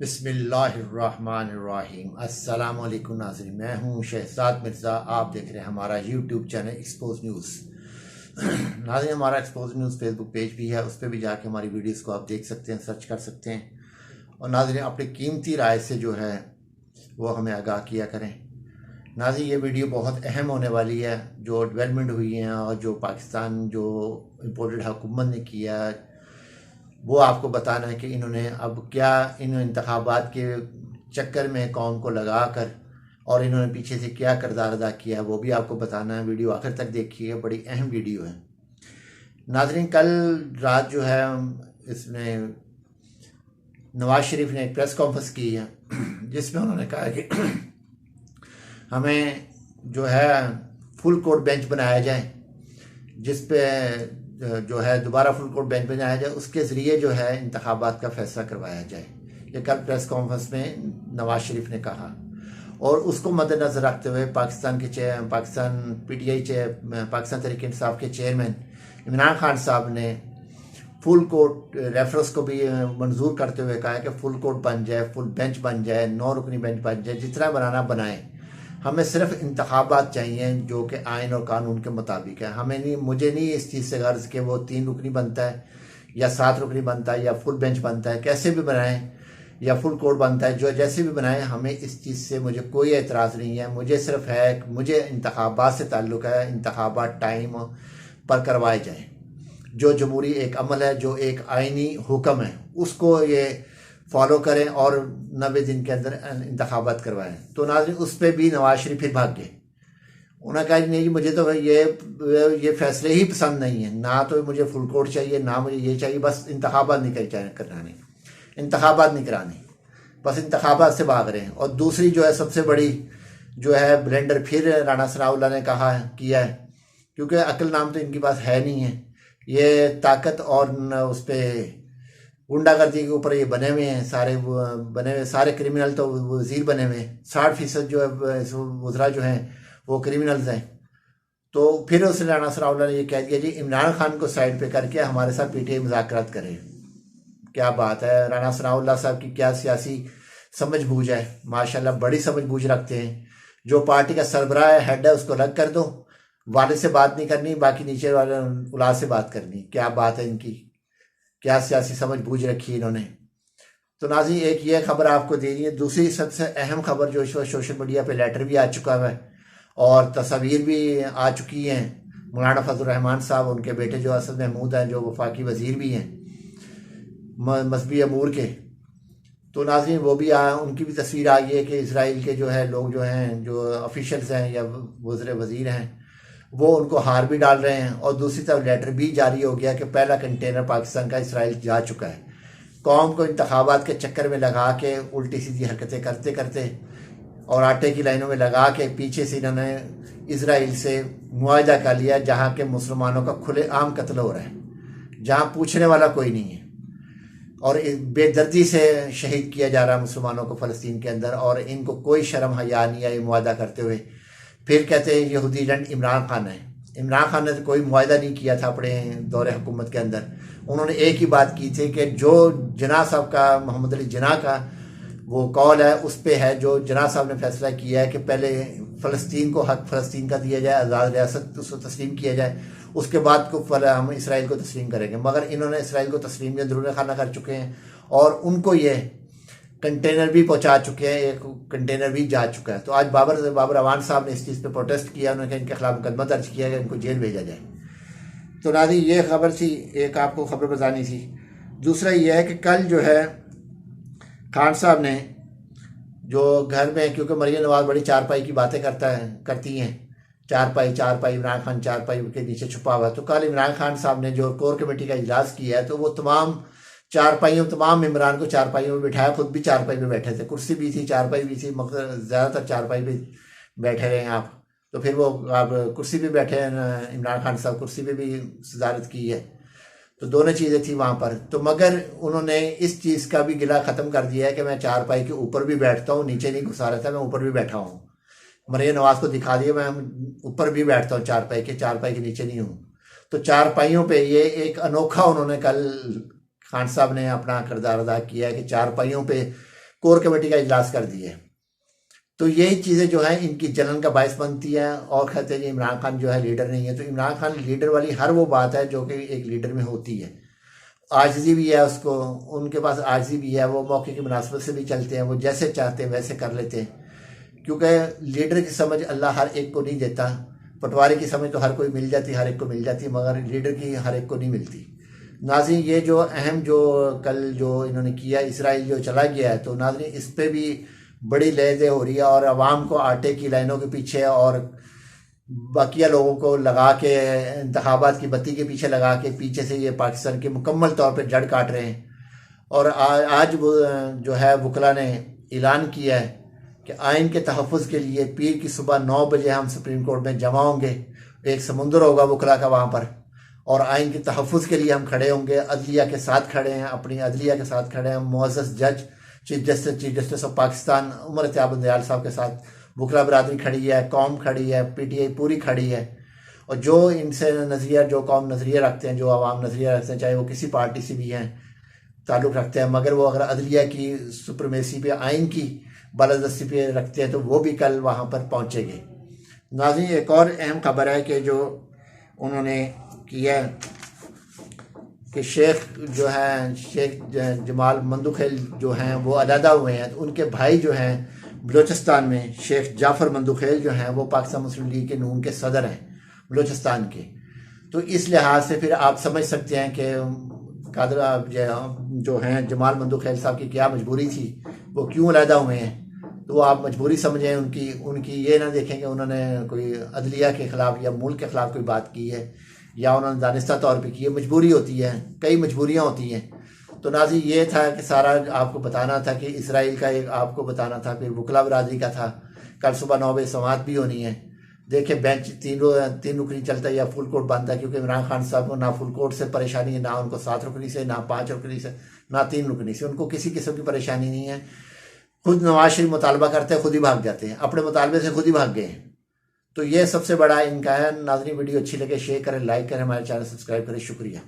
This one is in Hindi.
बिस्मिल्लाहिर्रहमानिर्रहीम। अस्सलामुअलैकुम नाज़रीन, मैं हूँ शहजाद मिर्ज़ा। आप देख रहे हैं हमारा यूट्यूब चैनल एक्सपोज न्यूज़। नाज़रीन, हमारा एक्सपोज न्यूज़ फेसबुक पेज भी है, उस पर भी जाके हमारी वीडियोस को आप देख सकते हैं, सर्च कर सकते हैं। और नाज़रीन, अपनी कीमती राय से जो है वो हमें आगाह किया करें। नाज़रीन, ये वीडियो बहुत अहम होने वाली है। जो डेवलपमेंट हुई है और जो पाकिस्तान जो इम्पोर्टेड हुकूमत ने किया वो आपको बताना है कि इन्होंने अब क्या इन इंतखाबात के चक्कर में कौम को लगा कर और इन्होंने पीछे से क्या किरदार अदा किया है वो भी आपको बताना है। वीडियो आखिर तक देखिए, बड़ी अहम वीडियो है। नाज़रीन, कल रात जो है इसमें नवाज शरीफ ने एक प्रेस कॉन्फ्रेंस की है जिसमें उन्होंने कहा है कि हमें जो है फुल कोर्ट बेंच बनाया जाए, जिस पे जो है दोबारा फुल कोर्ट बेंच बनाया जाए, उसके ज़रिए जो है इंतखाबात का फैसला करवाया जाए। ये कल प्रेस कॉन्फ्रेंस में नवाज शरीफ ने कहा और उसको मद्देनज़र रखते हुए पाकिस्तान PTI पाकिस्तान तहरीक इंसाफ के चेयरमैन इमरान खान साहब ने फुल कोर्ट रेफरेंस को भी मंजूर करते हुए कहा है कि फुल कोर्ट बन जाए, फुल बेंच बन जाए, 9 रुकनी बेंच बन जाए, जितना बनाना बनाए। हमें सिर्फ इंतखाबात चाहिए जो कि आइन और कानून के मुताबिक है। मुझे नहीं इस चीज़ से गर्ज कि वो 3 रुकनी बनता है या 7 रुकनी बनता है या फुल बेंच बनता है, कैसे भी बनाएं, या फुल कोर्ट बनता है, जो जैसे भी बनाएं, हमें इस चीज़ से मुझे कोई एतराज़ नहीं है। मुझे सिर्फ है, मुझे इंतखाबात से ताल्लुक़ है, इंतखाबात टाइम पर करवाए जाएँ। जो जमहूरी एक अमल है, जो एक आइनी हुक्म है, उसको ये फॉलो करें और 90 दिन के अंदर इंतखाबात करवाएं। तो नाज़रीन, उस पर भी नवाज शरीफ फिर भाग गए। उन्होंने कहा नहीं, मुझे तो ये फैसले ही पसंद नहीं है, ना तो मुझे फुल कोर्ट चाहिए, ना मुझे ये चाहिए, बस इंतखाबात नहीं कराने, इंतखाबात नहीं कराने, बस इंतखाबात से भाग रहे हैं। और दूसरी जो है सबसे बड़ी जो है ब्लेंडर फिर राना सनाउल्लाह ने किया है, क्योंकि अक्ल नाम तो इनके पास है नहीं है। ये ताकत और उस पर गुंडागर्दी के ऊपर ये बने हुए हैं, सारे क्रिमिनल तो वजीर बने हुए हैं। 60% जो है वज़रा जो हैं वो क्रिमिनल्स हैं। तो फिर उस राना सनाउल्लाह ने ये कह दिया जी इमरान खान को साइड पे करके हमारे साथ PTI मुज़ाकरात करें। क्या बात है, राना सनाउल्लाह साहब की क्या सियासी समझ बूझ है, माशाल्लाह बड़ी समझ बूझ रखते हैं। जो पार्टी का सरबराह हेड है उसको अलग कर दो, वाले से बात नहीं करनी, बाकी नीचे वाले उलाद से बात करनी। क्या बात है इनकी, क्या सियासी समझ बूझ रखी है इन्होंने। तो नाज़रीन, एक ये खबर आपको दे रही है। दूसरी सबसे अहम खबर जो इस वक्त सोशल मीडिया पे लेटर भी आ चुका है और तस्वीर भी आ चुकी हैं। मौलाना फजल रहमान साहब, उनके बेटे जो असद महमूद हैं, जो वफाकी वजीर भी हैं मजहबी अमूर के, तो नाज़रीन वो भी उनकी भी तस्वीर आ गई है कि इसराइल के जो है लोग जो हैं, जो ऑफिशल्स हैं या वज़ीर हैं, वो उनको हार भी डाल रहे हैं। और दूसरी तरफ लेटर भी जारी हो गया कि पहला कंटेनर पाकिस्तान का इसराइल जा चुका है। कौम को इंतखाबात के चक्कर में लगा के उल्टी सीधी हरकतें करते करते और आटे की लाइनों में लगा के पीछे से इन्होंने इसराइल से मुआहदा कर लिया, जहाँ के मुसलमानों का खुलेआम कत्ल हो रहा है, जहाँ पूछने वाला कोई नहीं है और बेदर्दी से शहीद किया जा रहा है मुसलमानों को फ़लस्तीन के अंदर। और इनको कोई शर्म हया नहीं है ये मुआहदा करते हुए। फिर कहते हैं यहूदी एजेंट इमरान खान है। इमरान खान ने तो कोई मुआहदा नहीं किया था अपने दौरे हुकूमत के अंदर। उन्होंने एक ही बात की थी कि जो जिन्ना साहब का, मोहम्मद अली जिन्ना का वो कॉल है, उस पे है, जो जिन्ना साहब ने फैसला किया है कि पहले फ़लस्तीन को हक फ़लस्तीन का दिया जाए, आज़ाद रियासत उसको तस्लीम किया जाए, उसके बाद को हम इसराइल को तस्लीम करेंगे। मगर इन्होंने इसराइल को तस्लीम के अंदरूनी खाना कर चुके हैं और उनको ये कंटेनर भी पहुंचा चुके हैं, एक कंटेनर भी जा चुका है। तो आज बाबर अवान साहब ने इस चीज़ पे प्रोटेस्ट किया, उन्होंने इनके खिलाफ मुकदमा दर्ज किया कि इनको जेल भेजा जाए। तो नाज़रीन, ये खबर थी, एक आपको खबर बतानी थी। दूसरा ये है कि कल जो है खान साहब ने जो घर में, क्योंकि मरियम नवाज बड़ी चारपाई की बातें करती हैं, चारपाई इमरान खान चारपाई के नीचे छुपा हुआ है। तो कल इमरान खान साहब ने जो कोर कमेटी का इजलास किया है, तो वो तमाम मेम्बरान को चारपाइयों में बिठाया, खुद भी चारपाई में बैठे थे, कुर्सी भी थी, चारपाई भी थी, मगर ज़्यादातर चारपाई पे बैठे रहे आप। तो फिर वो आप कुर्सी पे बैठे हैं, इमरान खान साहब कुर्सी पे भी सदारत की है, तो दोनों चीज़ें थी वहाँ पर। तो मगर उन्होंने इस चीज़ का भी गिला ख़त्म कर दिया है कि मैं चारपाई के ऊपर भी बैठता हूँ, नीचे नहीं घुसा रहता, मैं ऊपर भी बैठा हूँ। मरियम नवाज को दिखा दिया मैं ऊपर भी बैठता हूँ, चारपाई के नीचे नहीं हूँ। तो चारपाइयों पे ये एक अनोखा उन्होंने कल खान साहब ने अपना किरदार अदा किया है कि चारपाइयों पे कोर कमेटी का इजलास कर दिए। तो यही चीज़ें जो है इनकी जलन का बायस बनती है और कहते हैं कि इमरान खान जो है लीडर नहीं है। तो इमरान खान लीडर वाली हर वो बात है जो कि एक लीडर में होती है। आजिज़ी भी है उसको, उनके पास आजिज़ी भी है, वो मौके की मुनासबत से भी चलते हैं, वो जैसे चाहते हैं वैसे कर लेते हैं। क्योंकि लीडर की समझ अल्लाह हर एक को नहीं देता। पटवारी की समझ तो हर कोई मिल जाती, हर एक को मिल जाती, मगर लीडर की हर एक को नहीं मिलती। नाज़रीन, ये जो अहम जो कल जो इन्होंने किया, इसराइल जो चला गया है, तो नाज़रीन इस पर भी बड़ी लहज़ें हो रही है और आवाम को आटे की लाइनों के पीछे और बाकिया लोगों को लगा के इंतखाबात की बत्ती के पीछे लगा के पीछे से ये पाकिस्तान के मुकम्मल तौर पर जड़ काट रहे हैं। और आज वो जो है वकला ने ऐलान किया है कि आइन के तहफ़्फ़ुज़ के लिए पीर की सुबह 9 बजे हम सुप्रीम कोर्ट में जमा होंगे। एक समुंदर होगा वकला का वहाँ पर, और आइन के तहफ़्फ़ुज़ के लिए हम खड़े होंगे, अदलिया के साथ खड़े हैं, अपनी अदलिया के साथ खड़े हैं, मुअज़्ज़ज़ जज chief justice of Pakistan Umar इत्याब दयाल साहब के साथ वकला बरादरी खड़ी है, कौम खड़ी है, PTI पूरी खड़ी है। और जो इनसे नज़रिया, जो कौम नज़रिया रखते हैं, जो आवाम नज़रिया रखते हैं, चाहे वो किसी पार्टी से भी हैं ताल्लुक़ रखते हैं, मगर वो अगर अदलिया की सुप्रीमेसी पे, आइन की बालादस्ती पे रखते हैं, तो वो भी कल वहाँ पर पहुँचेंगे। नाज़रीन, एक और अहम खबर है कि जो उन्होंने किया कि शेख जो हैं, शेख जमाल मंदुखेल जो हैं वो अलहदा हुए हैं। तो उनके भाई जो हैं बलूचिस्तान में, शेख जाफ़र मंदुखेल जो हैं, वो पाकिस्तान मुस्लिम लीग के नून के सदर हैं बलूचिस्तान के। तो इस लिहाज से फिर आप समझ सकते हैं कि कादर जो हैं जमाल मंदुखेल साहब की क्या मजबूरी थी, वो क्यों अलहदा हुए हैं। तो आप मजबूरी समझें उनकी ये ना देखें कि उन्होंने कोई अदलिया के ख़िलाफ़ या मुल्क के ख़िलाफ़ कोई बात की है या उन्होंने दानिस्ता तौर पे की है। मजबूरी होती है, कई मजबूरियाँ होती हैं। तो नाज़रीन, ये था कि सारा आपको बताना था कि इसराइल का एक आपको बताना था, फिर वकला बरादरी का था। कल सुबह 9 बजे समाअत भी होनी है। देखिए बेंच तीन रुकनी चलता है या फुल कोर्ट बनता है, क्योंकि इमरान खान साहब को ना फुल कोर्ट से परेशानी है, ना उनको 7 रुकनी से, ना 5 रुकनी से, ना 3 रुकनी से, उनको किसी किस्म की परेशानी नहीं है। खुद नवाज शरीफ मुतालबा करते हैं, खुद ही भाग जाते हैं, अपने मुतालबे से खुद ही भाग गए हैं। तो ये सबसे बड़ा इनका है। नाज़रीन, वीडियो अच्छी लगे शेयर करें, लाइक करें, हमारे चैनल सब्सक्राइब करें। शुक्रिया।